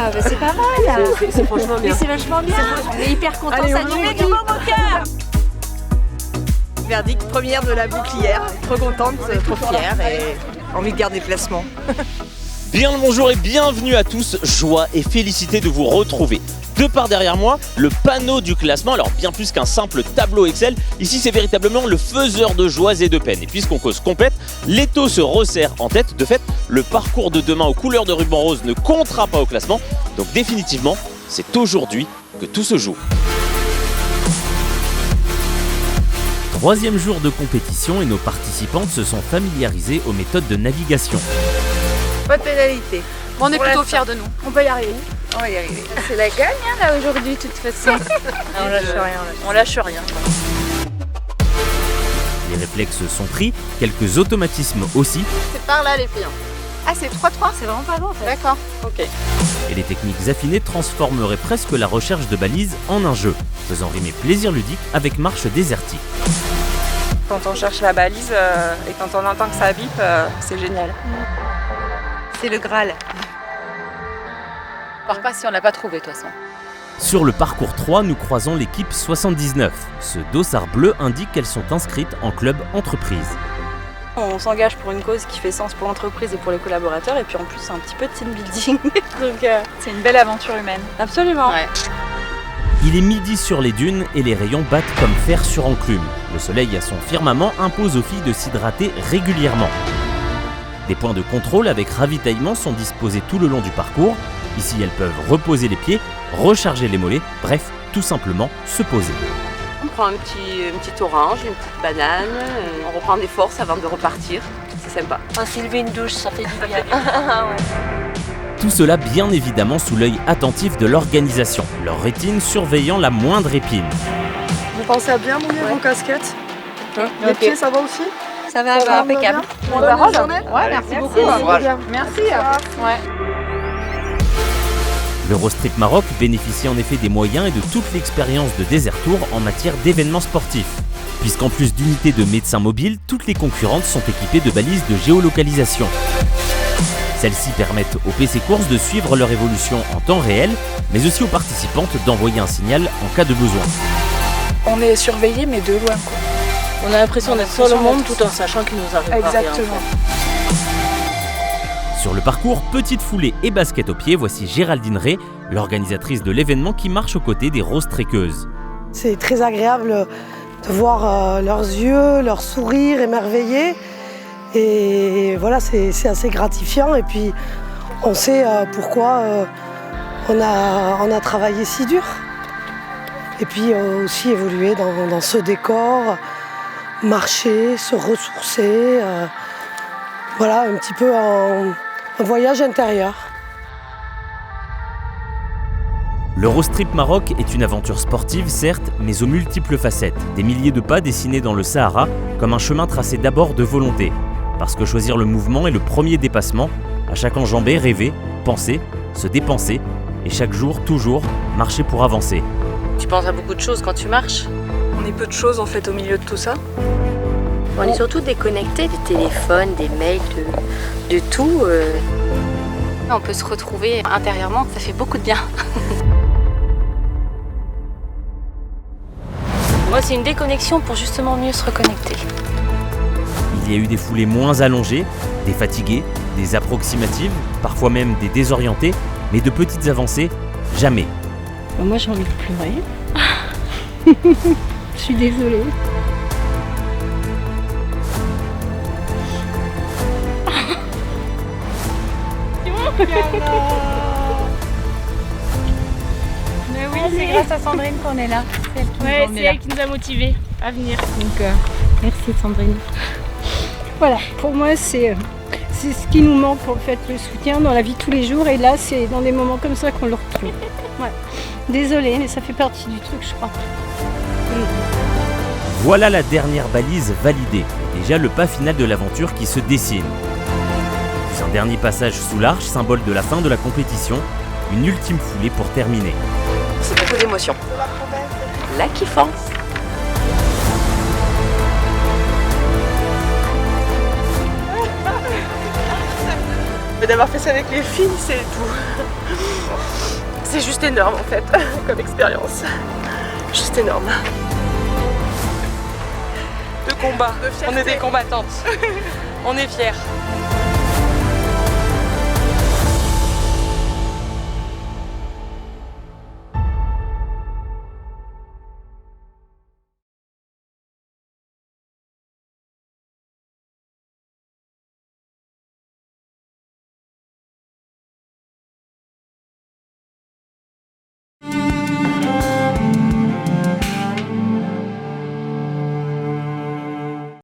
Ah, bah c'est pas mal. C'est franchement bien. Mais c'est vachement bien. On est hyper contents, ça nous met du bon au cœur. Verdict, première de la bouclière. Trop contente, trop fière et envie de garder le placement. Bien le bonjour et bienvenue à tous, joie et félicité de vous retrouver. De par derrière moi, le panneau du classement, alors bien plus qu'un simple tableau Excel, ici c'est véritablement le faiseur de joies et de peines. Et puisqu'on cause compète, l'étau se resserre en tête. De fait, le parcours de demain aux couleurs de ruban rose ne comptera pas au classement. Donc définitivement, c'est aujourd'hui que tout se joue. Troisième jour de compétition et nos participantes se sont familiarisées aux méthodes de navigation. Pas de pénalité. On est plutôt fiers de nous. On peut y arriver. On va y arriver. C'est la gagne là aujourd'hui de toute façon. On lâche rien. On lâche rien. Les réflexes sont pris, quelques automatismes aussi, C'est par là les filles. Ah c'est 3-3, c'est vraiment pas loin en fait. D'accord. Ok. et les techniques affinées transformeraient presque la recherche de balises en un jeu, faisant rimer plaisir ludique avec marche désertique. Quand on cherche la balise et quand on entend que ça bip, c'est génial. C'est le Graal. On part pas si on l'a pas trouvé de toute façon. Sur le parcours 3, nous croisons l'équipe 79. Ce dossard bleu indique qu'elles sont inscrites en club entreprise. On s'engage pour une cause qui fait sens pour l'entreprise et pour les collaborateurs et puis en plus c'est un petit peu de team building. Donc c'est une belle aventure humaine. Absolument. Ouais. Il est midi sur les dunes et les rayons battent comme fer sur enclume. Le soleil à son firmament impose aux filles de s'hydrater régulièrement. Des points de contrôle avec ravitaillement sont disposés tout le long du parcours. Ici, elles peuvent reposer les pieds, recharger les mollets, bref, tout simplement se poser. On prend une petite orange, une petite banane, on reprend des forces avant de repartir. C'est sympa. S'élever une douche, ça fait du bien. Tout cela bien évidemment sous l'œil attentif de l'organisation, leur rétine surveillant la moindre épine. Vous pensez à bien mouiller vos casquettes Les pieds, ça va aussi Ça va, Ça va, impeccable. Bonne journée. Ouais, merci beaucoup. Merci. Ouais. L'Eurostrip Maroc bénéficie en effet des moyens et de toute l'expérience de Desert Tour en matière d'événements sportifs. Puisqu'en plus d'unités de médecins mobiles, toutes les concurrentes sont équipées de balises de géolocalisation. Celles-ci permettent aux PC Courses de suivre leur évolution en temps réel, mais aussi aux participantes d'envoyer un signal en cas de besoin. On est surveillés, mais de loin, quoi. On a l'impression d'être sur le monde tout en sachant qu'il nous arrive pas rien. Exactement. Sur le parcours, petite foulée et basket au pied, voici Géraldine Ray, l'organisatrice de l'événement qui marche aux côtés des roses trekkeuses. C'est très agréable de voir leurs yeux, leur sourire émerveillés. Et voilà, c'est assez gratifiant. Et puis, on sait pourquoi on a travaillé si dur. Et puis, aussi évoluer dans ce décor, marcher, se ressourcer. Voilà, un petit peu un voyage intérieur. L'Eurostrip Maroc est une aventure sportive, certes, mais aux multiples facettes. Des milliers de pas dessinés dans le Sahara, comme un chemin tracé d'abord de volonté. Parce que choisir le mouvement est le premier dépassement. À chaque enjambée, rêver, penser, se dépenser. Et chaque jour, toujours, marcher pour avancer. Tu penses à beaucoup de choses quand tu marches. On est peu de choses en fait au milieu de tout ça. On est surtout déconnectés du téléphone, des mails, de tout. On peut se retrouver intérieurement, ça fait beaucoup de bien. Moi c'est une déconnexion pour justement mieux se reconnecter. Il y a eu des foulées moins allongées, des fatiguées, des approximatives, parfois même des désorientées, mais de petites avancées, jamais. Moi j'ai envie de pleurer. Je suis désolée. Mais oui, c'est grâce à Sandrine qu'on est là. C'est elle qui nous a motivés à venir. Donc merci Sandrine. Voilà, pour moi c'est ce qui nous manque en fait, le soutien dans la vie de tous les jours. Et là c'est dans des moments comme ça qu'on le retrouve. Ouais. Désolée, mais ça fait partie du truc je crois. Voilà la dernière balise validée. Déjà le pas final de l'aventure qui se dessine. Puis un dernier passage sous l'arche, symbole de la fin de la compétition. Une ultime foulée pour terminer. C'est beaucoup d'émotions. La kiffance. Mais d'avoir fait ça avec les filles, c'est tout. C'est juste énorme en fait, comme expérience. Juste énorme. De combat, on est des combattantes. On est fiers.